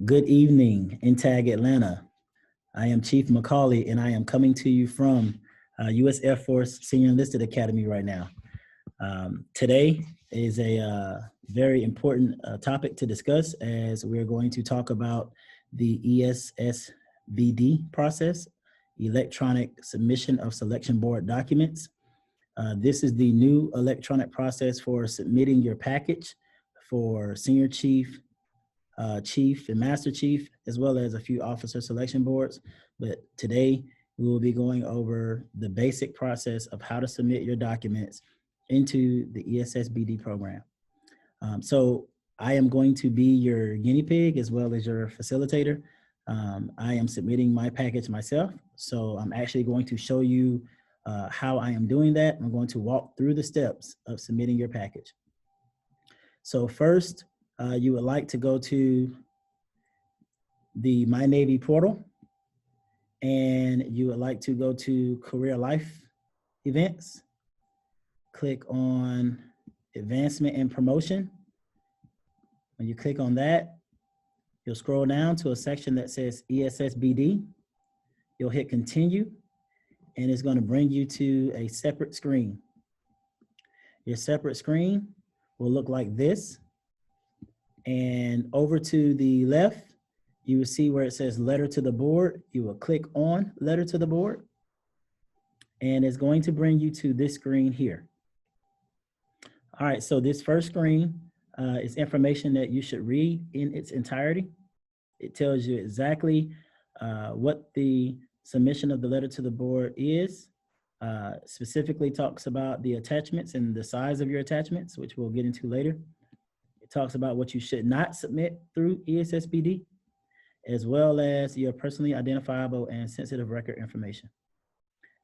Good evening, Intag Atlanta. I am Chief McCauley, and I am coming to you from U.S. Air Force Senior Enlisted Academy right now. Today is a very important topic to discuss, as we're going to talk about the ESSBD process, Electronic Submission of Selection Board Documents. This is the new electronic process for submitting your package for Senior Chief, Chief and Master Chief, as well as a few officer selection boards. But today we will be going over the basic process of how to submit your documents into the ESSBD program. So I am going to be your guinea pig as well as your facilitator. I am submitting my package myself. So I'm actually going to show you how I am doing that. I'm going to walk through the steps of submitting your package. So first, you would like to go to the My Navy portal, and you would like to go to Career Life Events. Click on Advancement and Promotion. When you click on that, you'll scroll down to a section that says ESSBD. You'll hit Continue, and it's going to bring you to a separate screen. Your separate screen will look like this. And over to the left, you will see where it says Letter to the Board. You will click on Letter to the Board, and it's going to bring you to this screen here. All right, so this first screen is information that you should read in its entirety. It tells you exactly what the submission of the letter to the board is. Specifically talks about the attachments and the size of your attachments, which we'll get into later. It talks about what you should not submit through ESSBD, as well as your personally identifiable and sensitive record information.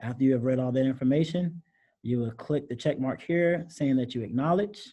After you have read all that information, you will click the check mark here saying that you acknowledge,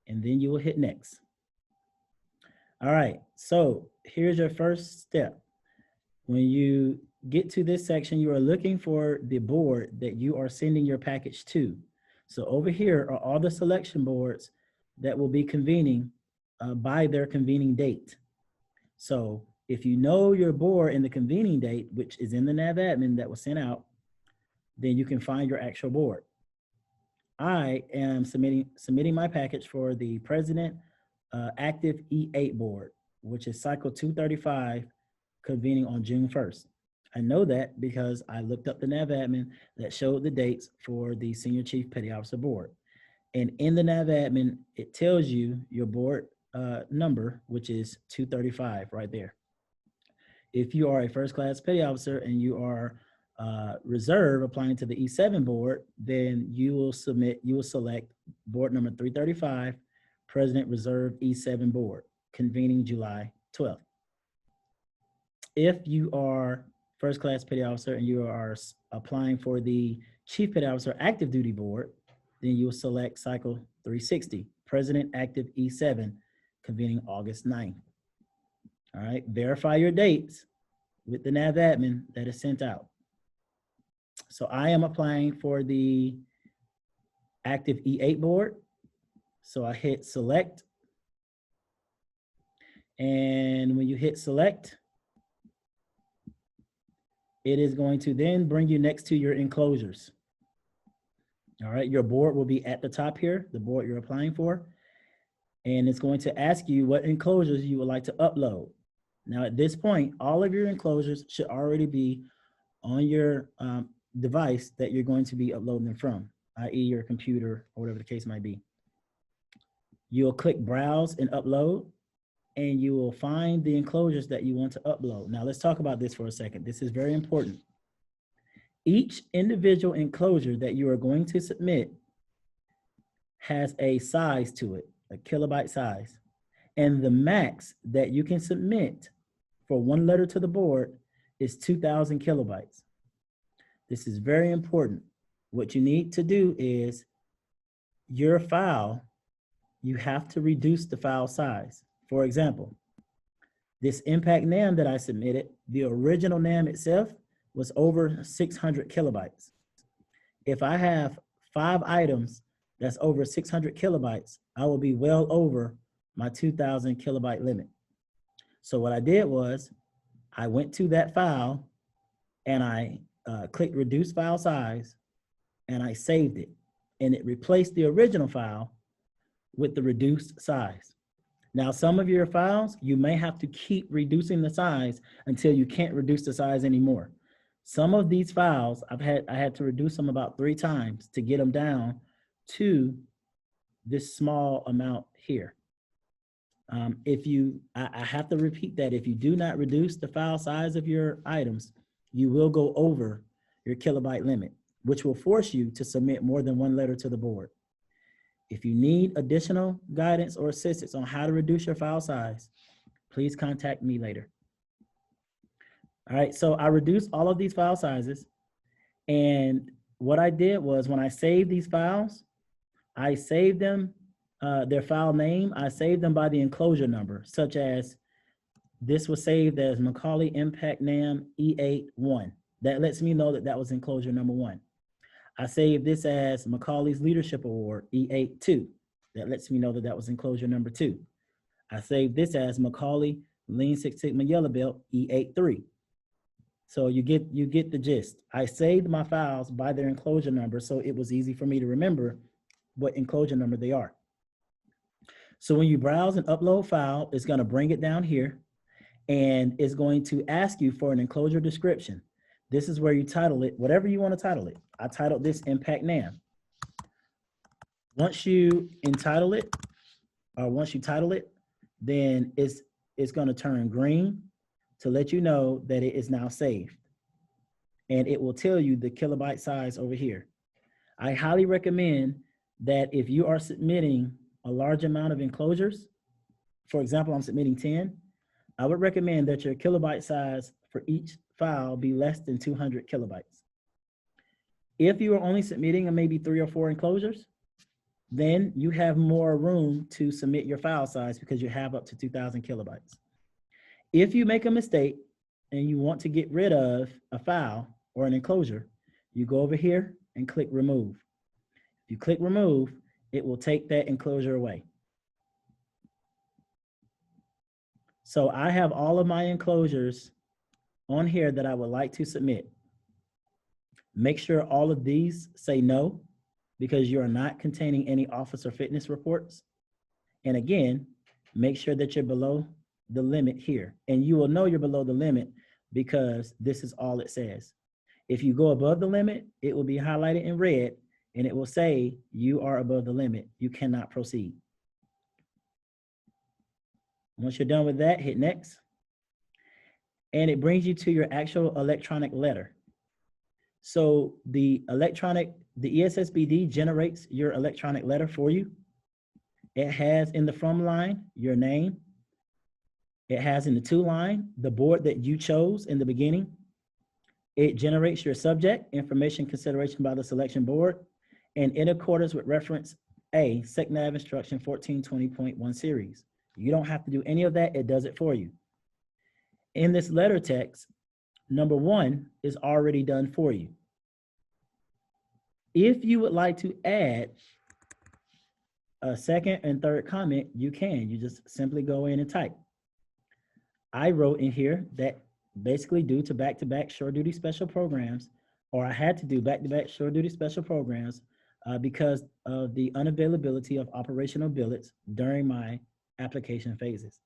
and then you will hit next. All right, so here's your first step. When you get to this section, you are looking for the board that you are sending your package to. So over here are all the selection boards that will be convening by their convening date. So if you know your board and the convening date, which is in the nav admin that was sent out, then you can find your actual board. I am submitting my package for the President Active E8 board, which is cycle 235, convening on June 1st. I know that because I looked up the nav admin that showed the dates for the Senior Chief Petty Officer board. And in the nav admin, it tells you your board number, which is 235 right there. If you are a first class petty officer and you are reserve applying to the E7 board, then you will select board number 335, President Reserve E7 board, convening July 12th. If you are first class petty officer and you are applying for the Chief Petty Officer Active Duty board, then you will select cycle 360, President Active E7, convening August 9th. All right, verify your dates with the nav admin that is sent out. So I am applying for the Active E8 board. So I hit select. And when you hit select, it is going to then bring you next to your enclosures. All right, your board will be at the top here, the board you're applying for, and it's going to ask you what enclosures you would like to upload. Now at this point, all of your enclosures should already be on your device that you're going to be uploading them from, i.e. your computer or whatever the case might be. You'll click browse and upload, and you will find the enclosures that you want to upload. Now let's talk about this for a second. This is very important. Each individual enclosure that you are going to submit has a size to it, a kilobyte size. And the max that you can submit for one letter to the board is 2,000 kilobytes. This is very important. What you need to do is your file, you have to reduce the file size. For example, this impact NAM that I submitted, the original NAM itself was over 600 kilobytes. If I have 5 items that's over 600 kilobytes, I will be well over my 2,000 kilobyte limit. So what I did was I went to that file and I clicked reduce file size and I saved it. And it replaced the original file with the reduced size. Now, some of your files, you may have to keep reducing the size until you can't reduce the size anymore. Some of these files, I had to reduce them about 3 times to get them down to this small amount here. I have to repeat that, if you do not reduce the file size of your items, you will go over your kilobyte limit, which will force you to submit more than 1 letter to the board. If you need additional guidance or assistance on how to reduce your file size, please contact me later. All right, so I reduced all of these file sizes. And what I did was when I saved these files, I saved them, their file name, I saved them by the enclosure number, such as this was saved as Macaulay Impact NAM E81. That lets me know that that was enclosure number 1. I saved this as Macaulay's Leadership Award, E82. That lets me know that that was enclosure number 2. I saved this as Macaulay Lean Six Sigma Yellow Belt, E83. So you get the gist. I saved my files by their enclosure number, so it was easy for me to remember what enclosure number they are. So when you browse and upload file, it's gonna bring it down here, and it's going to ask you for an enclosure description. This is where you title it, whatever you want to title it. I titled this Impact NAM. Once you entitle it, or once you title it, then it's going to turn green to let you know that it is now saved. And it will tell you the kilobyte size over here. I highly recommend that if you are submitting a large amount of enclosures, for example, I'm submitting 10, I would recommend that your kilobyte size for each file be less than 200 kilobytes. If you are only submitting maybe 3 or 4 enclosures, then you have more room to submit your file size because you have up to 2,000 kilobytes. If you make a mistake and you want to get rid of a file or an enclosure, you go over here and click remove. If you click remove, it will take that enclosure away. So I have all of my enclosures on here that I would like to submit. Make sure all of these say no, because you are not containing any officer fitness reports. And again, make sure that you're below the limit here. And you will know you're below the limit because this is all it says. If you go above the limit, it will be highlighted in red and it will say you are above the limit. You cannot proceed. Once you're done with that, hit next. And it brings you to your actual electronic letter. So the ESSBD generates your electronic letter for you. It has in the from line, your name. It has in the to line, the board that you chose in the beginning. It generates your subject, information consideration by the selection board, and in accordance with reference A, SecNav instruction 1420.1 series. You don't have to do any of that, it does it for you. In this letter text, number 1 is already done for you. If you would like to add a second and third comment, you can. You just simply go in and type. I wrote in here that basically due to back-to-back shore duty special programs, or I had to do back-to-back shore duty special programs because of the unavailability of operational billets during my application phases.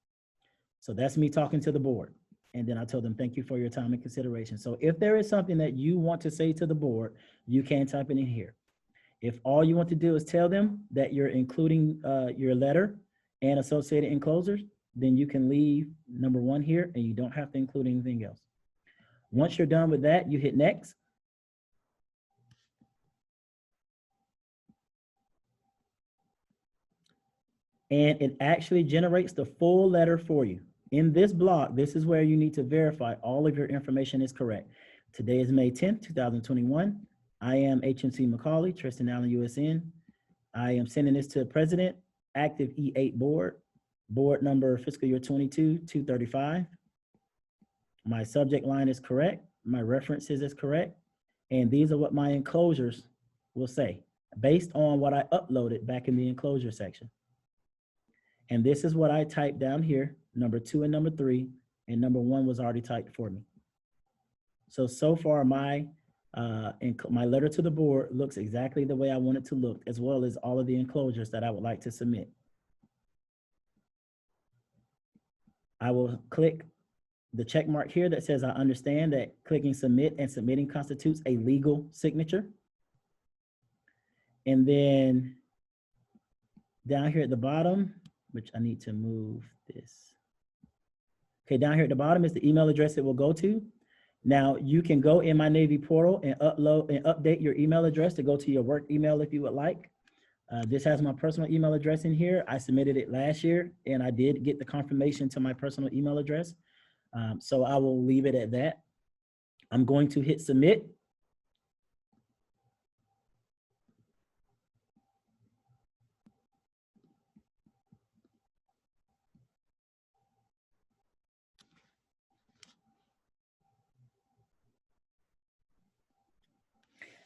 So that's me talking to the board. And then I told them, thank you for your time and consideration. So if there is something that you want to say to the board, you can type it in here. If all you want to do is tell them that you're including your letter and associated enclosures, then you can leave number 1 here and you don't have to include anything else. Once you're done with that, you hit next. And it actually generates the full letter for you. In this block, this is where you need to verify all of your information is correct. Today is May 10th, 2021. I am HMC Macaulay, Tristan Allen, USN. I am sending this to the President, active E8 board, board number fiscal year 22-235. My subject line is correct. My references is correct. And these are what my enclosures will say based on what I uploaded back in the enclosure section. And this is what I typed down here, number 2 and number 3, and number 1 was already typed for me. So far my my letter to the board looks exactly the way I want it to look, as well as all of the enclosures that I would like to submit. I will click the check mark here that says I understand that clicking submit and submitting constitutes a legal signature. And then down here at the bottom, which I need to move this. Okay, down here at the bottom is the email address it will go to. Now you can go in my Navy portal and upload and update your email address to go to your work email if you would like. This has my personal email address in here. I submitted it last year and I did get the confirmation to my personal email address. So I will leave it at that. I'm going to hit submit.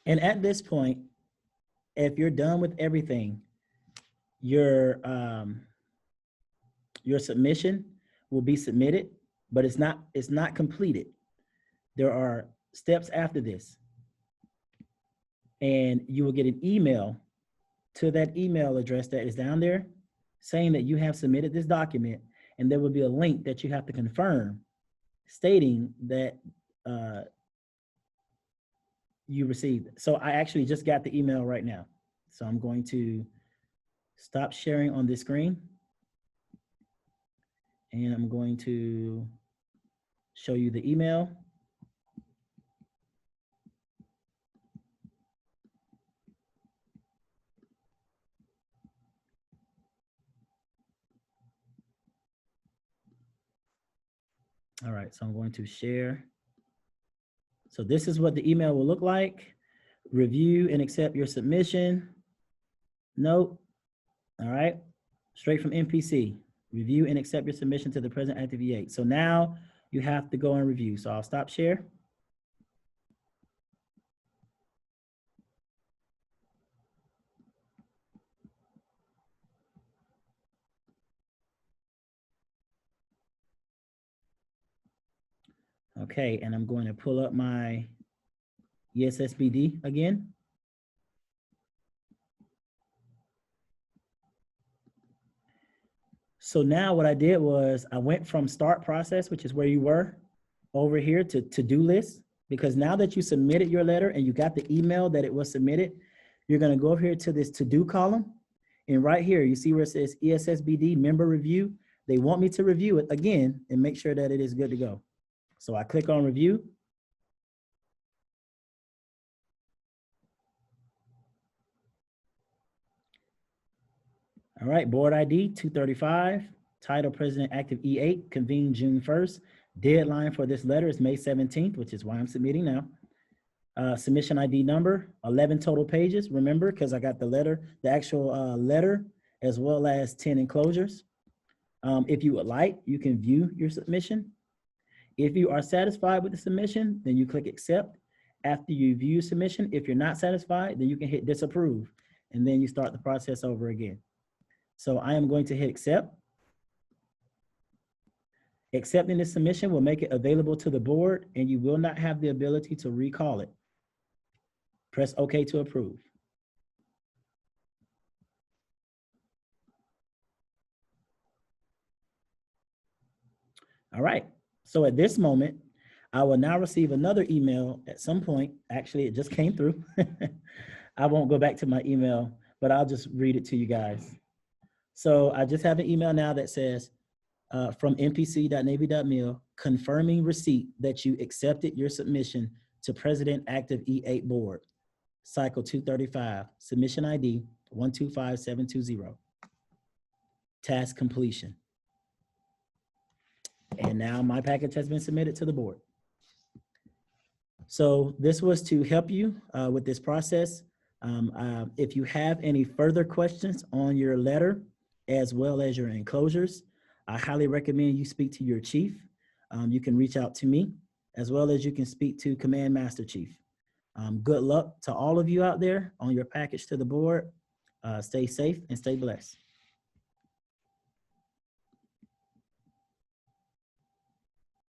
And at this point, if you're done with everything, your submission will be submitted, but it's not completed. There are steps after this. And you will get an email to that email address that is down there saying that you have submitted this document, and there will be a link that you have to confirm stating that you received it. So I actually just got the email right now. So I'm going to stop sharing on this screen. And I'm going to show you the email. All right, so I'm going to share. So this is what the email will look like. Review and accept your submission. Note. All right, straight from MPC. Review and accept your submission to the present active E8. So now you have to go and review. So I'll stop share. Okay, and I'm going to pull up my ESSBD again. So now what I did was I went from start process, which is where you were, over here to to-do list, because now that you submitted your letter and you got the email that it was submitted, you're gonna go over here to this to-do column. And right here, you see where it says ESSBD member review. They want me to review it again and make sure that it is good to go. So I click on review. All right, board ID 235, title President Active E8, convened June 1st. Deadline for this letter is May 17th, which is why I'm submitting now. Submission ID number, 11 total pages, remember, because I got the letter, the actual letter, as well as 10 enclosures. If you would like, you can view your submission. If you are satisfied with the submission, then you click accept. After you view your submission, if you're not satisfied, then you can hit disapprove, and then you start the process over again. So I am going to hit accept. Accepting this submission will make it available to the board, and you will not have the ability to recall it. Press OK to approve. All right, so at this moment, I will now receive another email at some point. Actually, it just came through. I won't go back to my email, but I'll just read it to you guys. So I just have an email now that says, from npc.navy.mil, confirming receipt that you accepted your submission to President Active E8 Board, Cycle 235, submission ID 125720. Task completion. And now my package has been submitted to the board. So this was to help you with this process. If you have any further questions on your letter, as well as your enclosures, I highly recommend you speak to your chief. You can reach out to me, as well as you can speak to Command Master Chief. Good luck to all of you out there on your package to the board. Stay safe and stay blessed.